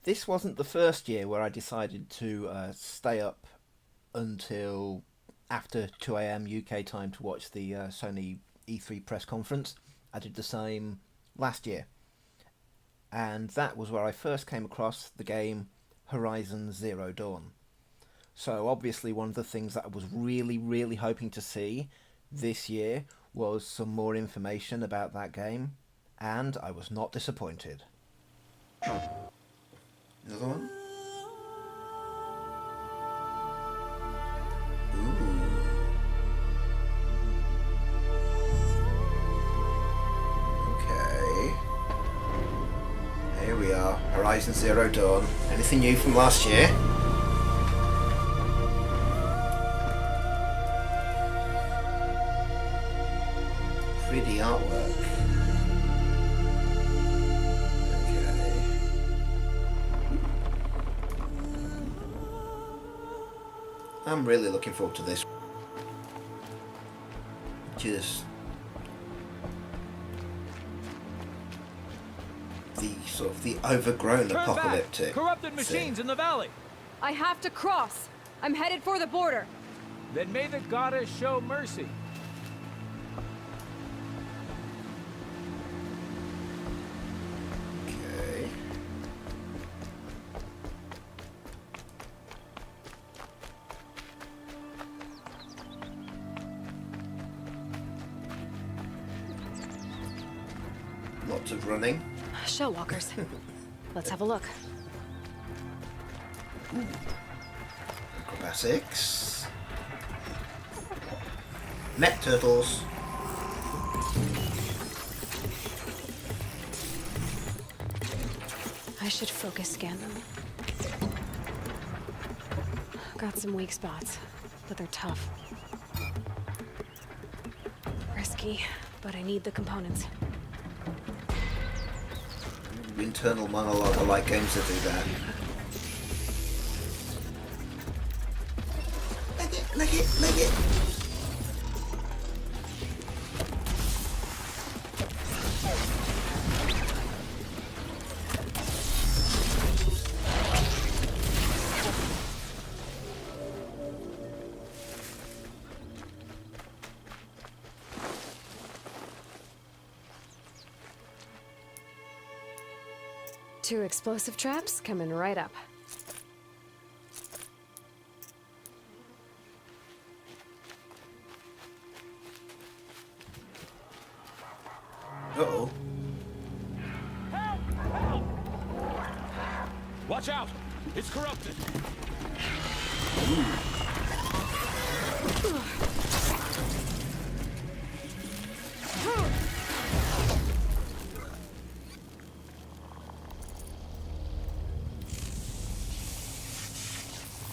This wasn't the first year where I decided to stay up until after 2 a.m. UK time to watch the Sony E3 press conference. I did the same last year, and that was where I first came across the game Horizon Zero Dawn. So obviously one of the things that I was really, really hoping to see this year was some more information about that game, and I was not disappointed. Another one? Ooh. Okay. Here we are, Horizon Zero Dawn. Anything new from last year? Pretty artwork. Okay. I'm really looking forward to this. Just the sort of the overgrown Turn apocalyptic back. Corrupted machines in the valley. I have to cross. I'm headed for the border. Then may the goddess show mercy. Okay. Lots of running. Show walkers. Let's have a look. Acrobatics. Net turtles. I should focus scan them. Got some weak spots, but they're tough. Risky, but I need the components. Internal monologue. I like games that do that. Leg it. Two explosive traps coming right up. Uh-oh. Watch out! It's corrupted.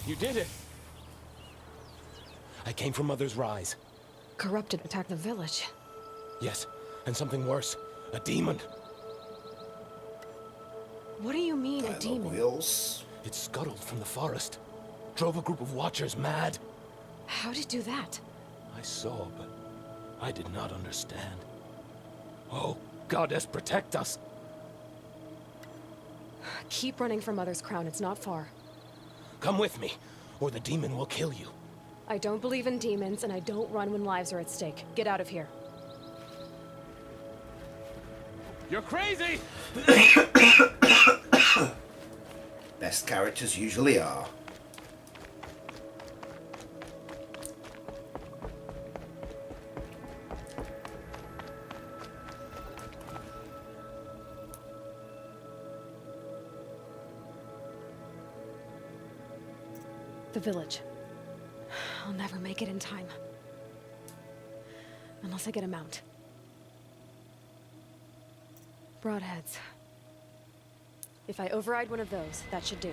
You did it. I came from Mother's Rise. Corrupted attacked the village. Yes, and something worse. A demon. What do you mean, a Dialogue demon? wheels. It scuttled from the forest. Drove a group of watchers mad. How'd it do that? I saw, but I did not understand. Oh, Goddess, protect us! Keep running for Mother's Crown, it's not far. Come with me, or the demon will kill you. I don't believe in demons, and I don't run when lives are at stake. Get out of here. You're crazy! Best characters usually are. The village. I'll never make it in time. Unless I get a mount. Broadheads. If I override one of those, that should do.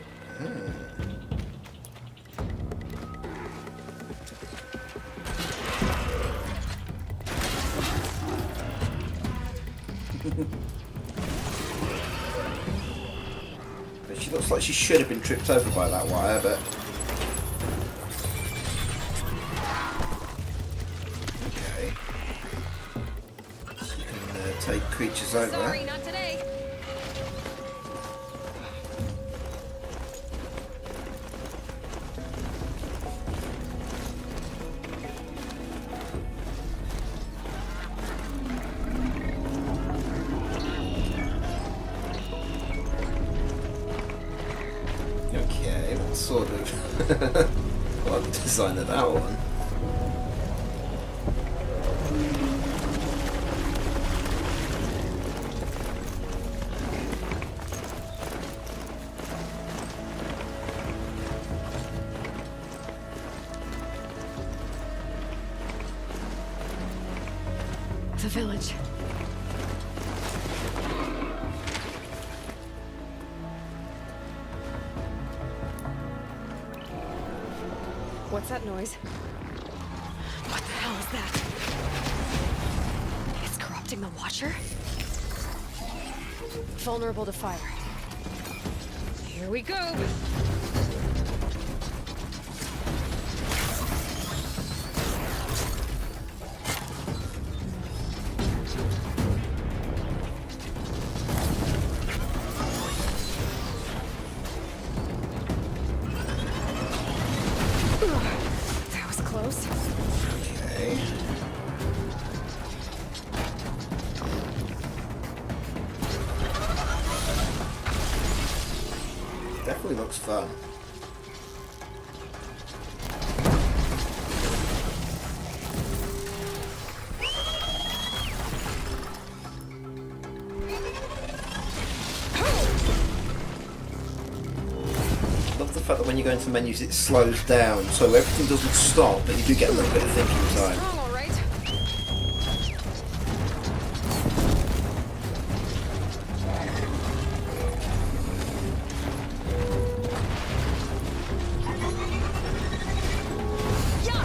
She looks like she should have been tripped over by that wire, but... Okay. So you can take creatures over. Sorry, not today. sort of... I like the design of that one. The village. What's that noise? What the hell is that? It's corrupting the Watcher? Vulnerable to fire. Here we go! That was close. Okay. Definitely looks fun. Love the fact that when you go into menus it slows down, so everything doesn't stop, but you do get a little bit of thinking time. Strong, all right. Yeah.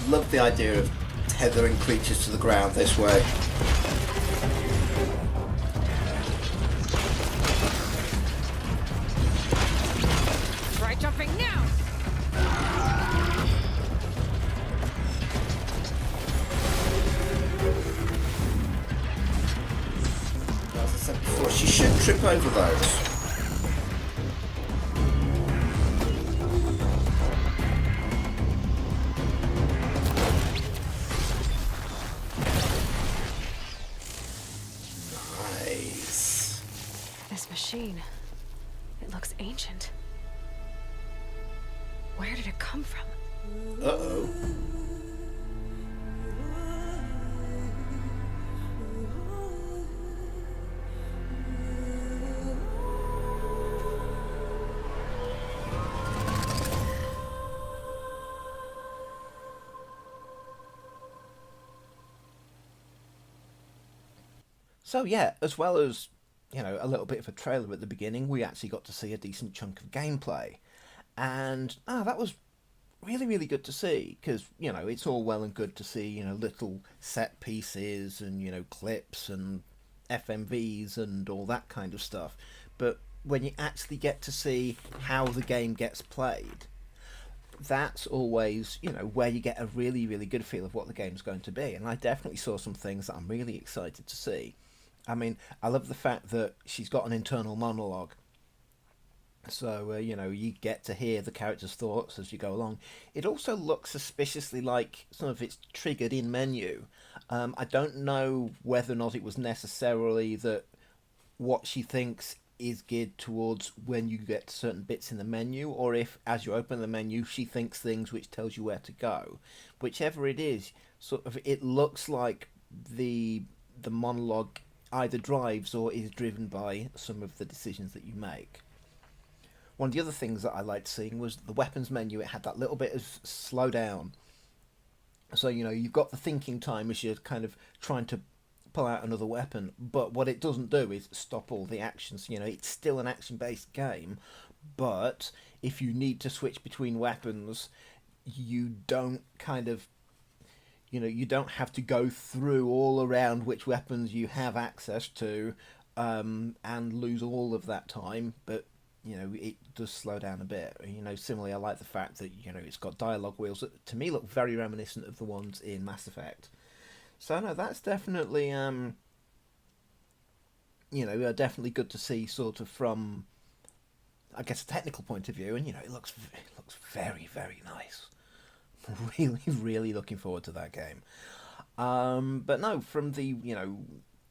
Love the idea of tethering creatures to the ground this way. Try jumping now. As I said before, she should trip over those. Nice. This machine. It looks ancient. Where did it come from? Uh-oh. So yeah, as well as, you know, a little bit of a trailer at the beginning, we actually got to see a decent chunk of gameplay. And that was really good to see, because, you know, it's all well and good to see, you know, little set pieces and, you know, clips and FMVs and all that kind of stuff. But when you actually get to see how the game gets played, that's always, you know, where you get a really good feel of what the game's going to be. And I definitely saw some things that I'm really excited to see. I mean, I love the fact that she's got an internal monologue. So, you know, you get to hear the character's thoughts as you go along. It also looks suspiciously like some of it's triggered in menu. I don't know whether or not it was necessarily that what she thinks is geared towards when you get certain bits in the menu, or if as you open the menu she thinks things which tells you where to go. Whichever it is, sort of, it looks like the monologue either drives or is driven by some of the decisions that you make. One of the other things that I liked seeing was the weapons menu. It had that little bit of slow down. So, you know, you've got the thinking time as you're kind of trying to pull out another weapon, but what it doesn't do is stop all the actions. You know, it's still an action-based game, but if you need to switch between weapons, you don't kind of... you don't have to go through all around which weapons you have access to, and lose all of that time. But it does slow down a bit. Similarly, I like the fact that it's got dialogue wheels that to me look very reminiscent of the ones in Mass Effect. So no, that's definitely definitely good to see, sort of from, I guess, a technical point of view, and it looks very, very nice. Really, really looking forward to that game. But no, from the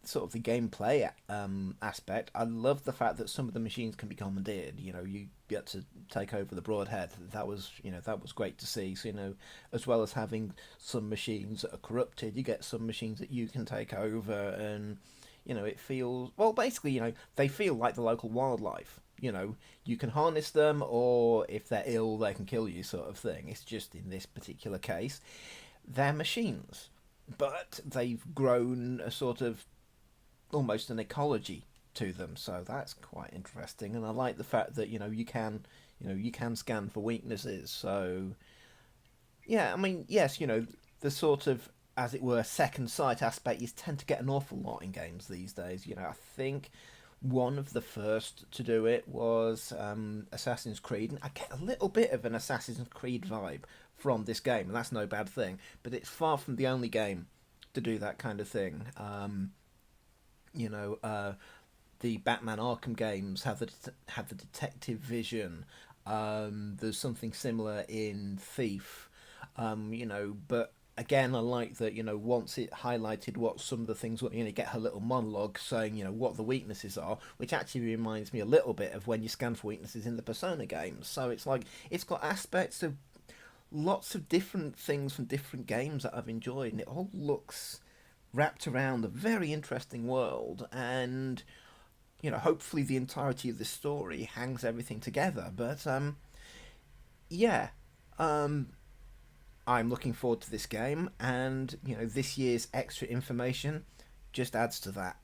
sort of the gameplay aspect, I love the fact that some of the machines can be commandeered. You get to take over the Broadhead. That was great to see. So as well as having some machines that are corrupted, you get some machines that you can take over, and it feels, well, basically, they feel like the local wildlife. You can harness them, or if they're ill, they can kill you, sort of thing. It's just in this particular case, they're machines, but they've grown a sort of almost an ecology to them. So that's quite interesting, and I like the fact that you can scan for weaknesses. So yeah, I mean, yes, the sort of, as it were, second sight aspect you tend to get an awful lot in games these days. I think one of the first to do it was Assassin's Creed, and I get a little bit of an Assassin's Creed vibe from this game, and that's no bad thing, but it's far from the only game to do that kind of thing. The Batman Arkham games have the detective vision. There's something similar in Thief. But again, I like that, once it highlighted what some of the things were, you get her little monologue saying, what the weaknesses are, which actually reminds me a little bit of when you scan for weaknesses in the Persona games. So it's like, it's got aspects of lots of different things from different games that I've enjoyed, and it all looks wrapped around a very interesting world, and, hopefully the entirety of the story hangs everything together. But, yeah, I'm looking forward to this game, and this year's extra information just adds to that.